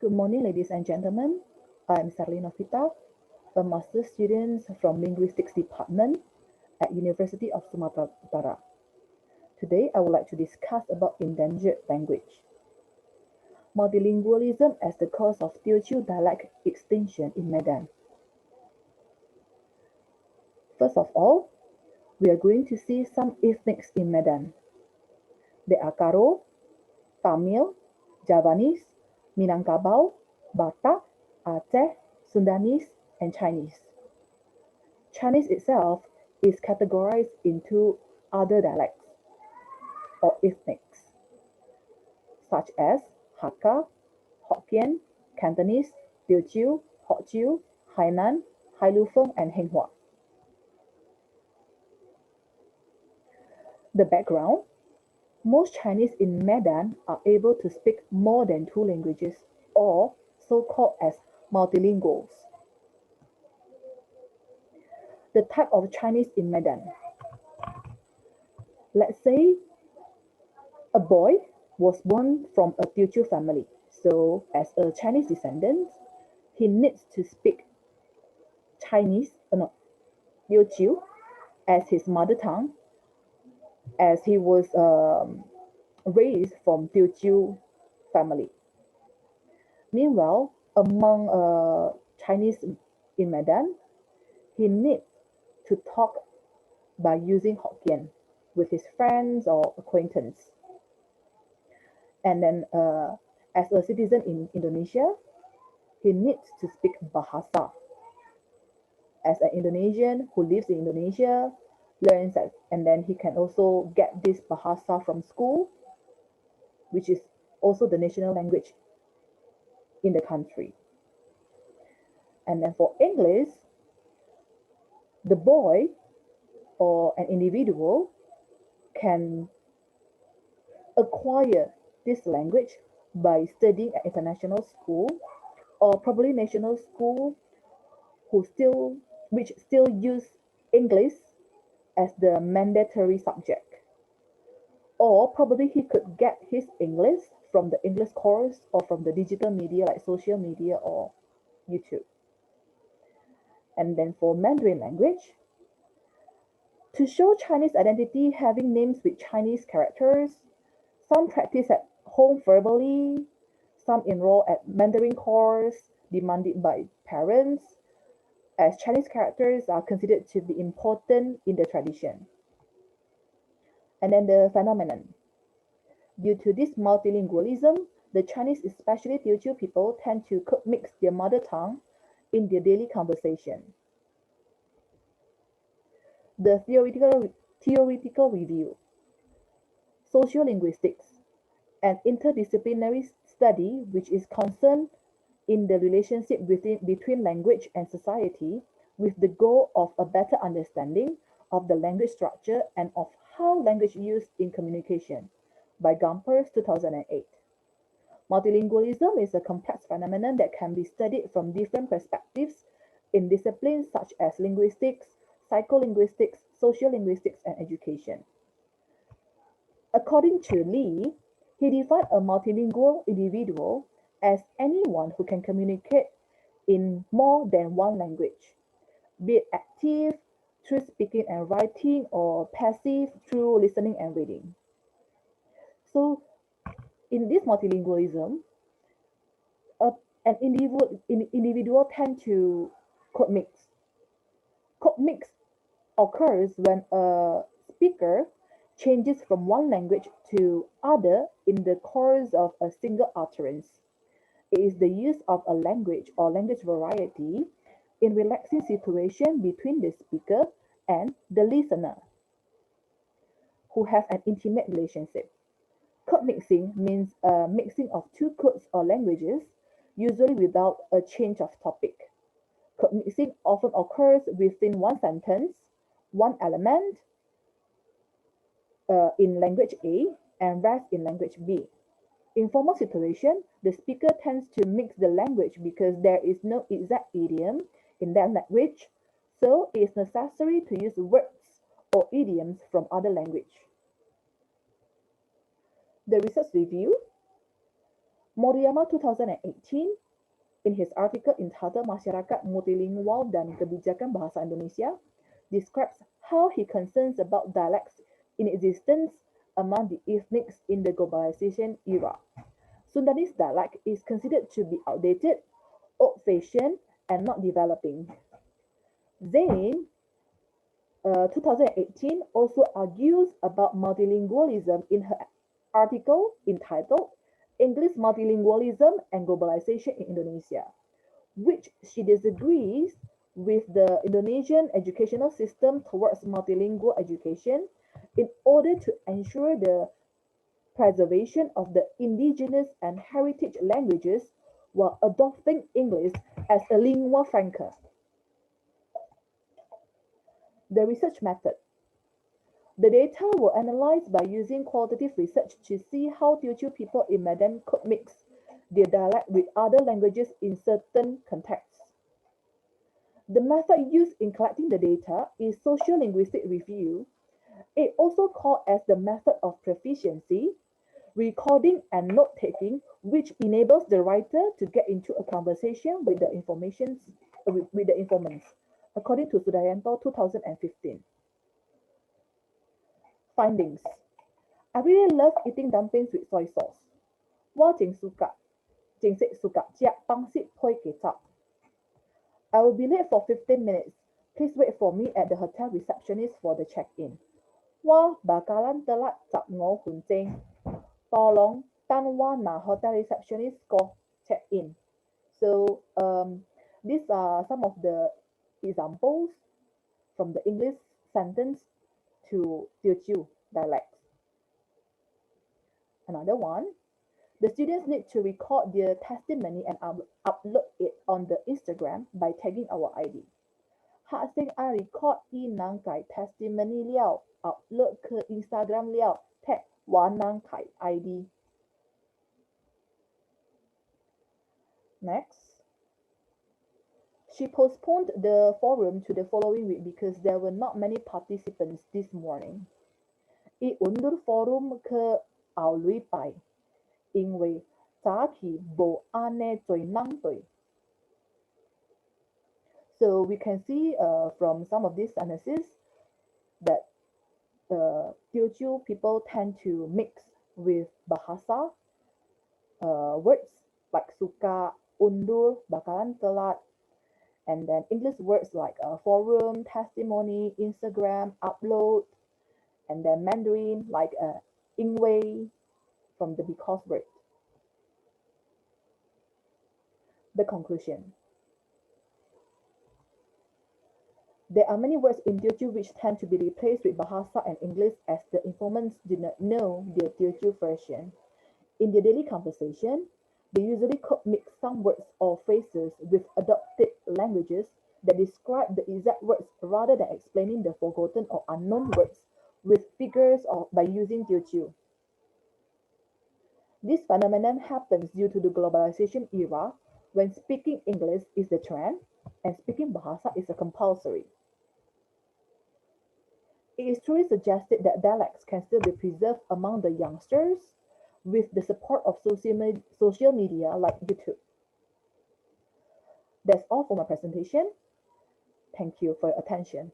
Good morning, ladies and gentlemen. I'm Sherly Novita, a master's student from Linguistics Department at University of Sumatera, Utara. Today, I would like to discuss about endangered language. Multilingualism as the cause of Teochew Dialect Extinction in Medan. First of all, we are going to see some ethnics in Medan. There are Karo, Tamil, Javanese, Minangkabau, Batak, Aceh, Sundanese, and Chinese. Chinese itself is categorized into other dialects or ethnics, such as Hakka, Hokkien, Cantonese, Teochew, Hokchiu, Hainan, Hailufeng, and Henghua. The background: most Chinese in Medan are able to speak more than 2 languages, or so-called as multilinguals. The type of Chinese in Medan. Let's say a boy was born from a Teochew family. So as a Chinese descendant, he needs to speak Teochew as his mother tongue, as he was raised from Teochew family. Meanwhile, among Chinese in Medan, he needs to talk by using Hokkien with his friends or acquaintance. And then as a citizen in Indonesia, he needs to speak bahasa. As an Indonesian who lives in Indonesia, learns that, and then he can also get this bahasa from school, which is also the national language in the country. And then for English, the boy or an individual can acquire this language by studying at international school or probably national school which still use English as the mandatory subject. Or probably he could get his English from the English course or from the digital media like social media or YouTube. And then for Mandarin language, to show Chinese identity having names with Chinese characters, some practice at home verbally, some enroll at Mandarin course demanded by parents, as Chinese characters are considered to be important in the tradition. And then the phenomenon. Due to this multilingualism, the Chinese, especially Teochew people, tend to mix their mother tongue in their daily conversation. The theoretical review. Sociolinguistics, an interdisciplinary study which is concerned in the relationship between language and society with the goal of a better understanding of the language structure and of how language used in communication, by Gumpers, 2008. Multilingualism is a complex phenomenon that can be studied from different perspectives in disciplines such as linguistics, psycholinguistics, sociolinguistics, and education. According to Lee, he defined a multilingual individual as anyone who can communicate in more than one language, be it active through speaking and writing or passive through listening and reading. So in this multilingualism, an individual tend to code mix. Code mix occurs when a speaker changes from one language to other in the course of a single utterance. It is the use of a language or language variety in relaxing situation between the speaker and the listener, who have an intimate relationship. Code mixing means a mixing of two codes or languages, usually without a change of topic. Code mixing often occurs within one sentence, one element in language A and rest in language B. In formal situation, the speaker tends to mix the language because there is no exact idiom in that language, so it is necessary to use words or idioms from other language. The research review. Moriyama 2018, in his article entitled Masyarakat Multilingual dan Kebijakan Bahasa Indonesia, describes how he concerns about dialects in existence among the ethnics in the globalization era. Sundanese dialect is considered to be outdated, old-fashioned, and not developing. Zain 2018 also argues about multilingualism in her article entitled English Multilingualism and Globalization in Indonesia, which she disagrees with the Indonesian educational system towards multilingual education in order to ensure the preservation of the indigenous and heritage languages while adopting English as a lingua franca. The research method. The data were analyzed by using qualitative research to see how Teochew people in Medan could mix their dialect with other languages in certain contexts. The method used in collecting the data is sociolinguistic review. It also called as the method of proficiency, recording and note-taking, which enables the writer to get into a conversation with the informants, according to Sudayanto 2015. Findings. I really love eating dumplings with soy sauce. 我真suka 吃pangsit poi kecap. I will be late for 15 minutes. Please wait for me at the hotel receptionist for the check-in. 我bakalan telat 15 分钟. Tolong tanwa na hotel receptionist ko check-in. So these are some of the examples from the English sentence to Teochew dialects. Another one, the students need to record their testimony and upload it on the Instagram by tagging our ID. Hak sing I record I nang kai testimony liao, upload ke Instagram liao, tag wa nang kai ID. Next, she postponed the forum to the following week because there were not many participants this morning. I undur forum ke 後禮拜，因為早起無安尼做人對。So we can see from some of these analysis that Teochew people tend to mix with bahasa words like suka, undur, bakalan telat, and then English words like forum, testimony, Instagram, upload, and then Mandarin like 因为 from the because word. The conclusion. There are many words in Teochew which tend to be replaced with Bahasa and English as the informants do not know their Teochew version. In their daily conversation, they usually could mix some words or phrases with adopted languages that describe the exact words rather than explaining the forgotten or unknown words with figures or by using Teochew. This phenomenon happens due to the globalization era when speaking English is the trend and speaking Bahasa is a compulsory. It is truly suggested that dialects can still be preserved among the youngsters with the support of social media like YouTube. That's all for my presentation. Thank you for your attention.